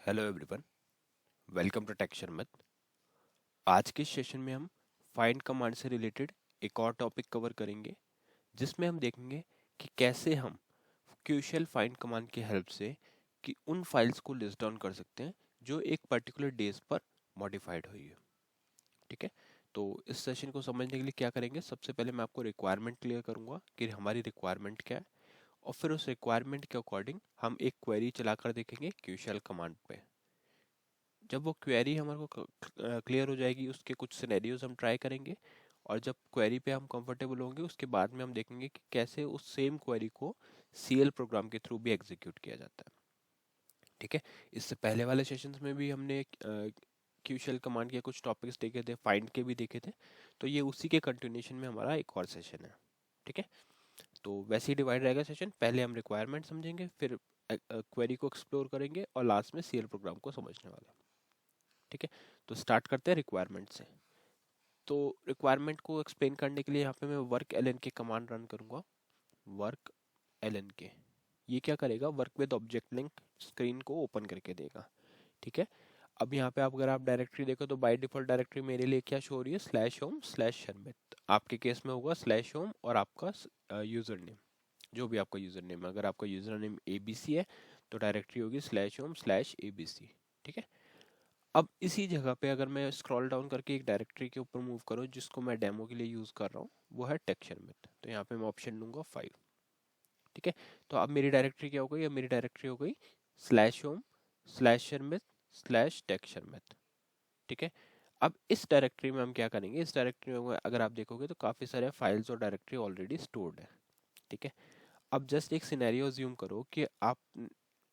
Hello everyone, welcome to texture math. आज के session में हम फाइंड कमांड से रिलेटेड एक और टॉपिक कवर करेंगे, जिसमें हम देखेंगे कि कैसे हम क्यूशियल फाइंड कमांड की हेल्प से कि उन फाइल्स को लिस्ट डाउन कर सकते हैं जो एक पर्टिकुलर डेज पर मॉडिफाइड हुई है। ठीक है, तो इस सेशन को समझने के लिए क्या करेंगे, सबसे पहले मैं आपको रिक्वायरमेंट क्लियर करूंगा कि हमारी रिक्वायरमेंट क्या है, और फिर उस रिक्वायरमेंट के अकॉर्डिंग हम एक क्वेरी चलाकर देखेंगे क्यूशियल कमांड पे। जब वो क्वेरी हमारे को क्लियर हो जाएगी, उसके कुछ सिनेरियोज हम ट्राई करेंगे, और जब क्वेरी पे हम कंफर्टेबल होंगे उसके बाद में हम देखेंगे कि कैसे उस सेम क्वेरी को सीएल प्रोग्राम के थ्रू भी एग्जीक्यूट किया जाता है। ठीक है, इससे पहले वाले सेशंस में भी हमने क्यूशल कमांड के कुछ टॉपिक्स देखे थे, फाइंड के भी देखे थे, तो ये उसी के कंटिन्यूशन में हमारा एक और सेशन है। ठीक है, तो वैसे ही डिवाइड रहेगा सेशन, पहले हम रिक्वायरमेंट समझेंगे, फिर क्वेरी को एक्सप्लोर करेंगे, और लास्ट में सीएल प्रोग्राम को समझने वाले हैं। ठीक है, तो स्टार्ट करते हैं रिक्वायरमेंट से। तो रिक्वायरमेंट को एक्सप्लेन करने के लिए यहाँ पे मैं वर्क एलएन के कमांड रन करूंगा। वर्क एलएन के, ये क्या करेगा, work with object link screen को ओपन करके देगा। ठीक है, अब यहाँ पे अगर आप डायरेक्टरी देखो तो बाय डिफॉल्ट डायरेक्टरी मेरे लिए क्या शो हो रही है, स्लैश होम स्लैश शर्मित। आपके केस में होगा स्लैश होम और आपका यूजर नेम, जो भी आपका यूजर नेम है। अगर आपका यूजर नेम एबीसी है तो डायरेक्टरी होगी स्लैश होम स्लैश एबीसी। ठीक है, अब इसी जगह पे अगर मैं स्क्रॉल डाउन करके एक डायरेक्टरी के ऊपर मूव करूँ जिसको मैं डेमो के लिए यूज कर रहा हूँ, वो है टेक्सचर में, तो यहाँ पे मैं ऑप्शन लूंगा 5। ठीक है, तो अब मेरी डायरेक्टरी क्या हो गई, अब मेरी डायरेक्टरी हो गई slash home slash Sharmit slash texture में। ठीक है, अब इस डायरेक्टरी में हम क्या करेंगे, इस डायरेक्टरी में अगर आप देखोगे तो काफी सारे फाइल्स और डायरेक्टरी ऑलरेडी स्टोर्ड है। ठीक है, अब जस्ट एक सिनेरियो अज्यूम करो कि आप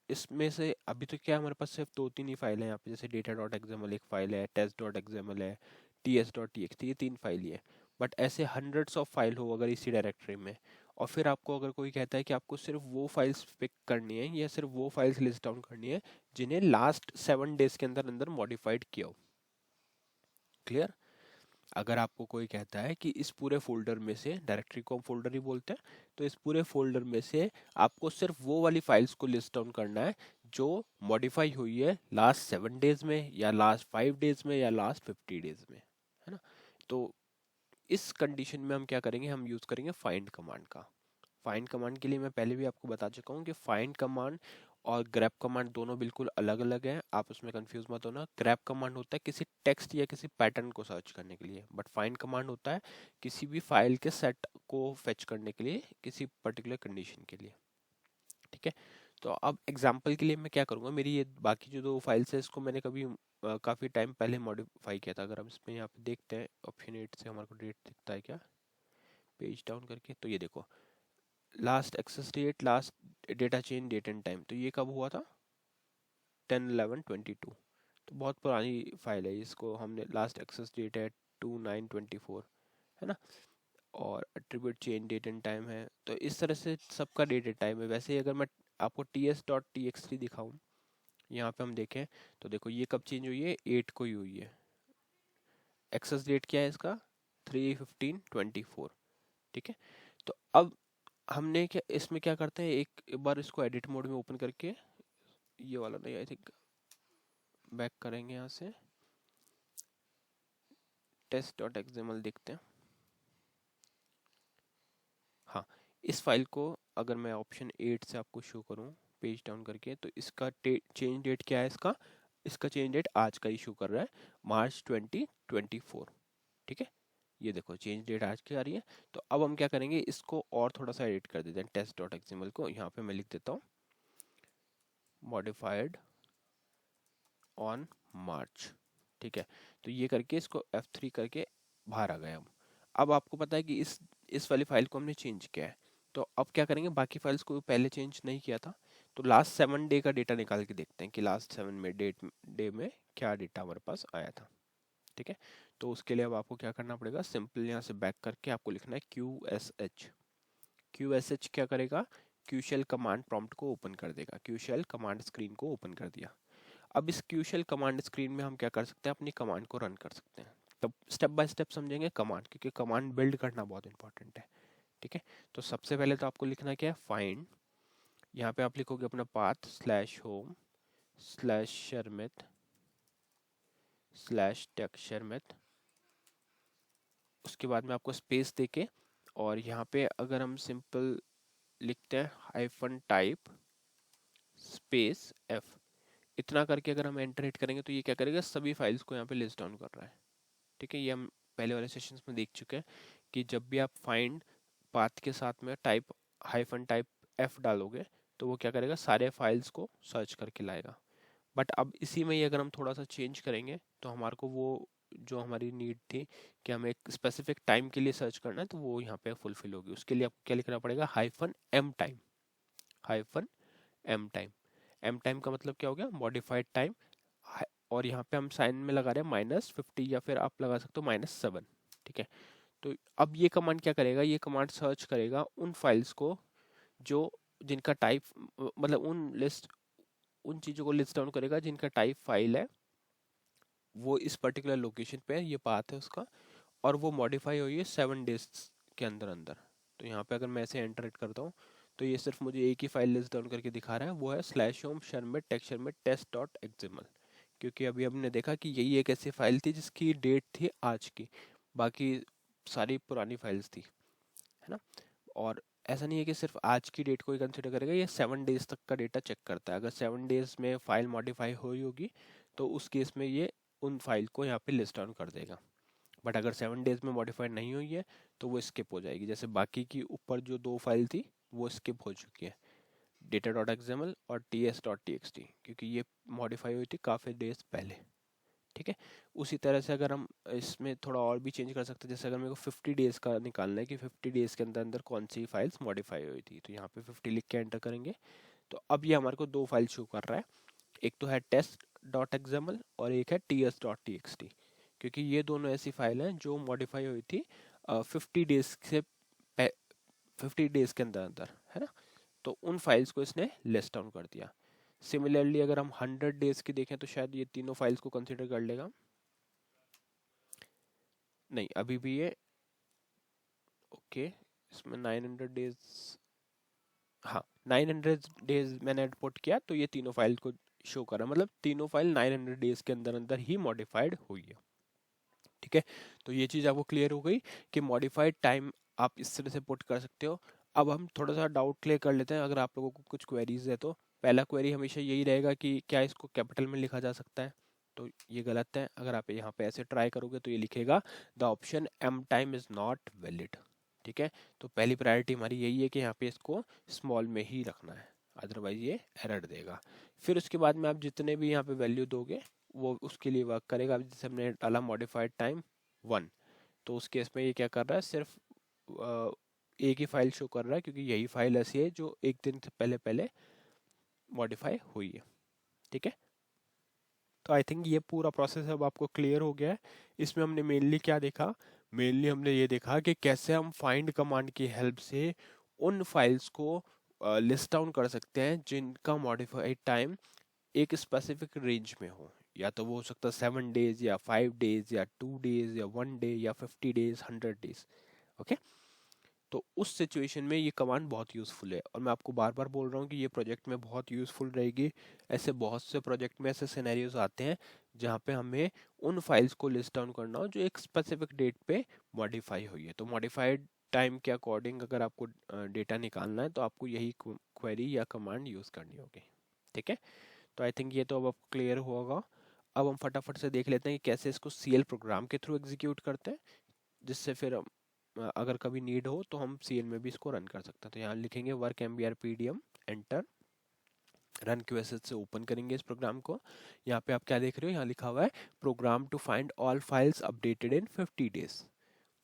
इसमें से अभी तो क्या हमारे पास सिर्फ दो तीन ही फाइल है यहाँ पे, जैसे डेटा डॉट एक्सएमएल एक फाइल है, टेस्ट डॉट एक्सएमएल है, टीएस डॉट टीएक्सटी, ये तीन फाइल ही है। बट ऐसे हंड्रेड्स ऑफ फाइल हो अगर इसी डायरेक्टरी में, और फिर आपको अगर कोई कहता है कि आपको सिर्फ वो फाइल्स पिक करनी है या सिर्फ वो फाइल्स लिस्ट डाउन करनी है जिन्हें लास्ट 7 डेज के अंदर अंदर मॉडिफाइड किया हो। क्लियर, अगर आपको कोई कहता है कि इस पूरे फोल्डर में से, डायरेक्टरी को हम फोल्डर ही बोलते हैं, तो इस पूरे फोल्डर में से आपको सिर्फ वो वाली फाइल्स को लिस्ट डाउन करना है जो मॉडिफाई हुई है लास्ट 7 डेज में या लास्ट 5 डेज में या लास्ट 50 डेज में, है ना। तो इस कंडीशन में हम क्या करेंगे, हम यूज करेंगे फाइंड कमांड का। फाइंड कमांड के लिए मैं पहले भी आपको बता चुका हूँ कि फाइंड कमांड और ग्रैब कमांड दोनों बिल्कुल अलग अलग हैं, आप उसमें कंफ्यूज मत होना। ग्रैब कमांड होता है किसी टेक्स्ट या किसी पैटर्न को सर्च करने के लिए, बट फाइंड कमांड होता है किसी भी फाइल के सेट को फेच करने के लिए, किसी पर्टिकुलर कंडीशन के लिए। ठीक है, तो अब एग्जांपल के लिए मैं क्या करूँगा, मेरी ये बाकी जो दो फाइल्स है इसको मैंने कभी काफ़ी टाइम पहले मॉडिफाई किया था। अगर हम इसमें यहाँ पे देखते हैं ऑप्शन 8 से हमारे को डेट दिखता है क्या, पेज डाउन करके, तो ये देखो last access date, last data change, date and time, तो ये कब हुआ था, 10/11/22। तो बहुत पुरानी फाइल है, इसको हमने लास्ट एक्सेस डेट है 2/9/24, है ना। और attribute change date and time है, तो इस तरह से सबका डेट एंड टाइम है। वैसे ही अगर मैं आपको ts.txt दिखाऊं, यहाँ पे हम देखें तो देखो ये कब चेंज हुई है, 8 को ही हुई है। एक्सेस डेट क्या है इसका, 3/15/24। ठीक है, तो अब हमने क्या इसमें क्या करते हैं, एक बार इसको एडिट मोड में ओपन करके, ये वाला नहीं, आई थिंक बैक करेंगे यहाँ से, test.xml देखते हैं। हाँ, इस फाइल को अगर मैं ऑप्शन 8 से आपको शो करूँ पेज डाउन करके, तो इसका चेंज डेट क्या है, इसका इसका चेंज डेट आज का इशू कर रहा है, मार्च 2024। ठीक है, ये देखो चेंज डेट आज की आ रही है। तो अब हम क्या करेंगे, इसको और थोड़ा सा एडिट कर देते हैं, test.xml को यहाँ पे मैं लिख देता हूँ मॉडिफाइड ऑन मार्च। ठीक है, तो ये करके इसको F3 करके बाहर आ गए हम। अब आपको पता है कि इस वाली फाइल को हमने चेंज किया है, तो अब क्या करेंगे, बाकी फाइल्स को पहले चेंज नहीं किया था, तो लास्ट 7 डे का डेटा निकाल के देखते हैं कि लास्ट 7 डे में क्या डेटा हमारे पास आया था। ठीक है, तो उसके लिए अब आपको क्या करना पड़ेगा, सिंपल यहाँ से बैक करके आपको लिखना है QSH। QSH क्या करेगा, क्यूशल कमांड प्रॉम्प्ट को ओपन कर देगा, क्यूशल कमांड स्क्रीन को ओपन कर दिया। अब इस क्यूशल कमांड स्क्रीन में हम क्या कर सकते हैं, अपनी कमांड को रन कर सकते हैं। तब स्टेप बाय स्टेप समझेंगे कमांड, क्योंकि कमांड बिल्ड करना बहुत इंपॉर्टेंट है। ठीक है, तो सबसे पहले तो आपको लिखना क्या है, फाइंड, यहाँ पे आप लिखोगे अपना path slash home slash Sharmit slash tech Sharmit, उसके बाद में आपको स्पेस देके, और यहाँ पे अगर हम सिंपल लिखते हैं हाइफन टाइप स्पेस एफ, इतना करके अगर हम एंटर हिट करेंगे तो ये क्या करेगा, सभी फाइल्स को यहाँ पे लिस्ट डाउन कर रहा है। ठीक है, ये हम पहले वाले सेशंस में देख चुके हैं कि जब भी आप फाइंड पाथ के साथ में टाइप हाइफन टाइप एफ डालोगे तो वो क्या करेगा, सारे फाइल्स को सर्च करके लाएगा। बट अब इसी में ही अगर हम थोड़ा सा चेंज करेंगे तो हमारे को वो जो हमारी नीड थी कि हमें एक स्पेसिफिक टाइम के लिए सर्च करना है, तो वो यहाँ पे फुलफिल होगी। उसके लिए आपको क्या लिखना पड़ेगा, hyphen M time, hyphen M time. M time का मतलब क्या हो गया, मॉडिफाइड टाइम, और यहाँ पे हम साइन में लगा रहे हैं -50 या फिर आप लगा सकते हो -7। ठीक है, तो अब ये कमांड क्या करेगा, ये कमांड सर्च करेगा उन फाइल्स को जो जिनका टाइप, मतलब उन चीज़ों को लिस्ट डाउन करेगा जिनका टाइप फाइल है, वो इस पर्टिकुलर लोकेशन पे है, ये पाथ है उसका, और वो मॉडिफाई हुई है 7 डेज के अंदर अंदर। तो यहाँ पे अगर मैं ऐसे एंटर करता हूँ तो ये सिर्फ मुझे एक ही फाइल लिस्ट डाउन करके दिखा रहा है, वो है slash home Sharmit text Sharmit test dot XML. क्योंकि अभी हमने देखा कि यही एक ऐसी फाइल थी जिसकी डेट थी आज की, बाकी सारी पुरानी फाइल्स थी, है ना। और ऐसा नहीं है कि सिर्फ आज की डेट को ही कंसिडर करेगा, ये 7 डेज तक का डेटा चेक करता है। अगर 7 डेज में फाइल मॉडिफाई हुई होगी तो उस केस में ये उन फाइल को यहाँ पे लिस्ट डाउन कर देगा। बट अगर 7 डेज में मॉडिफाइड नहीं हुई है तो वो स्किप हो जाएगी। जैसे बाकी की ऊपर जो 2 फाइल थी वो स्किप हो चुकी है, डेटा डॉट एक्सएमएल और ts.txt, क्योंकि ये मॉडिफाई हुई थी काफ़ी डेज पहले। ठीक है, उसी तरह से अगर हम इसमें थोड़ा और भी चेंज कर सकते हैं, जैसे अगर मेरे को 50 डेज का निकालना है कि 50 डेज के अंदर अंदर कौन सी फाइल्स मॉडिफाई हुई थी, तो यहाँ पे 50 लिख के एंटर करेंगे। तो अब ये हमारे को 2 फाइल शो कर रहा है, एक तो है टेस्ट डॉट एक्सएमएल और एक है ts.txt, क्योंकि ये दोनों ऐसी फाइल हैं जो मॉडिफाई हुई थी 50 डेज से 50 डेज के अंदर अंदर, है ना। तो उन फाइल्स को इसने लिस्ट डाउन कर दिया। सिमिलरली अगर हम 100 डेज की देखें तो शायद ये तीनों फाइल्स को कंसिडर कर लेगा, नहीं अभी भी ये ओके। इसमें 900 डेज, हाँ 900 डेज मैंने पुट किया तो ये तीनों फाइल को शो कर रहा है, मतलब तीनों फाइल 900 डेज के अंदर अंदर ही मॉडिफाइड हुई है। ठीक है, तो ये चीज़ आपको क्लियर हो गई कि मॉडिफाइड टाइम आप इस तरह से पुट कर सकते हो। अब हम थोड़ा सा डाउट क्लियर कर लेते हैं, अगर आप लोगों को कुछ क्वेरीज है तो पहला क्वेरी हमेशा यही रहेगा कि क्या इसको कैपिटल में लिखा जा सकता है, तो ये गलत है। अगर आप यहाँ पे ऐसे ट्राई करोगे तो ये लिखेगा the option M time is not valid. ठीक है, तो पहली प्रायोरिटी हमारी यही है कि यहाँ पे इसको स्मॉल में ही रखना है, अदरवाइज ये एरर देगा। फिर उसके बाद में आप जितने भी यहाँ पे वैल्यू दोगे वो उसके लिए वर्क करेगा। अब जैसे हमने डाला मॉडिफाइड टाइम 1, तो उस केस में ये क्या कर रहा है, सिर्फ एक ही फाइल शो कर रहा है, क्योंकि यही फाइल ऐसी है जो एक दिन से पहले पहले मॉडिफाई हुई है। ठीक है, तो आई थिंक ये पूरा प्रोसेस अब आपको क्लियर हो गया है। इसमें हमने मेनली क्या देखा, मेनली हमने ये देखा कि कैसे हम फाइंड कमांड की हेल्प से उन फाइल्स को लिस्ट डाउन कर सकते हैं जिनका मॉडिफाइड टाइम एक स्पेसिफिक रेंज में हो, या तो वो हो सकता है 7 डेज या 5 डेज या 2 डेज या 1 डे या 50 डेज 100 डेज। ओके, तो उस सिचुएशन में ये कमांड बहुत यूज़फुल है, और मैं आपको बार बार बोल रहा हूँ कि ये प्रोजेक्ट में बहुत यूज़फुल रहेगी। ऐसे बहुत से प्रोजेक्ट में ऐसे सिनेरियोज आते हैं जहाँ पे हमें उन फाइल्स को लिस्ट डाउन करना हो जो एक स्पेसिफिक डेट पे मॉडिफाई हुई है। तो मॉडिफाइड टाइम के अकॉर्डिंग अगर आपको डेटा निकालना है तो आपको यही क्वेरी या कमांड यूज़ करनी होगी। ठीक है, तो आई थिंक ये तो अब आपको क्लियर होगा। अब हम फटाफट से देख लेते हैं कि कैसे इसको CL प्रोग्राम के थ्रू एग्जीक्यूट करते हैं, जिससे फिर अगर कभी नीड हो तो हम CL में भी इसको रन कर सकते हैं। तो यहाँ लिखेंगे work MBR PDM enter, run QSH से ओपन करेंगे इस प्रोग्राम को। यहाँ पे आप क्या देख रहे हो, यहाँ लिखा हुआ है program to find all files updated in 50 days.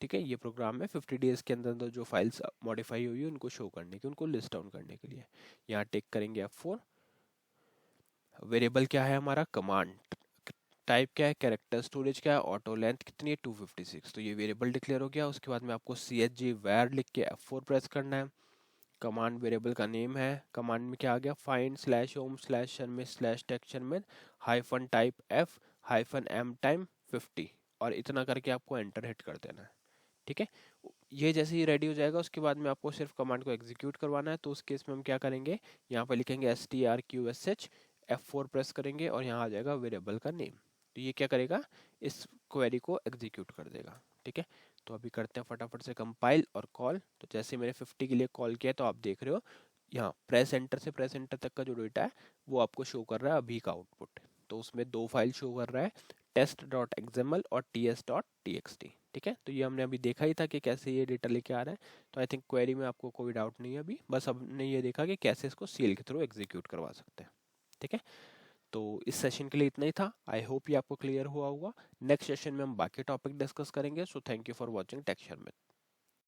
ठीक है, ये प्रोग्राम है 50 डेज के अंदर अंदर जो फाइल्स मॉडिफाई हुई है उनको शो करने की, उनको लिस्ट डाउन करने के लिए। यहाँ टेक करेंगे F4। वेरिएबल क्या है हमारा, कमांड टाइप क्या है, कैरेक्टर, स्टोरेज क्या है, ऑटो लेंथ कितनी है 256। तो ये वेरिएबल डिक्लेयर हो गया। उसके बाद में आपको CHG var लिख के F4 प्रेस करना है। कमांड वेरिएबल का नेम है, कमांड में क्या आ गया, find slash home slash Sharmit slash text Sharmit hyphen type F hyphen M time 50, और इतना करके आपको एंटर हिट कर देना है। ठीक है, ये जैसे ही रेडी हो जाएगा उसके बाद में आपको सिर्फ कमांड को एग्जीक्यूट करवाना है। तो उस केस में हम क्या करेंगे, यहाँ पर लिखेंगे STRQSH F4 प्रेस करेंगे और यहाँ आ जाएगा वेरिएबल का नेम। तो ये क्या करेगा, इस क्वेरी को एग्जीक्यूट कर देगा। ठीक है, तो अभी करते हैं फटाफट से कंपाइल और कॉल। तो जैसे मैंने 50 के लिए कॉल किया तो आप देख रहे हो यहाँ प्रेस एंटर से प्रेस एंटर तक का जो डेटा है वो आपको शो कर रहा है अभी का आउटपुट। तो उसमें दो फाइल शो कर रहा है, test.xml और ts.txt। ठीक है, तो ये हमने अभी देखा ही था कि कैसे ये डेटा लेके आ रहा है। तो आई थिंक क्वेरी में आपको कोई डाउट नहीं है अभी, बस हमने ये देखा कि कैसे इसको सीएल के थ्रू एग्जीक्यूट करवा सकते हैं। ठीक है, तो इस सेशन के लिए इतना ही था। आई होप ये आपको क्लियर हुआ होगा। नेक्स्ट सेशन में हम बाकी टॉपिक डिस्कस करेंगे। So thank you for watching texture में।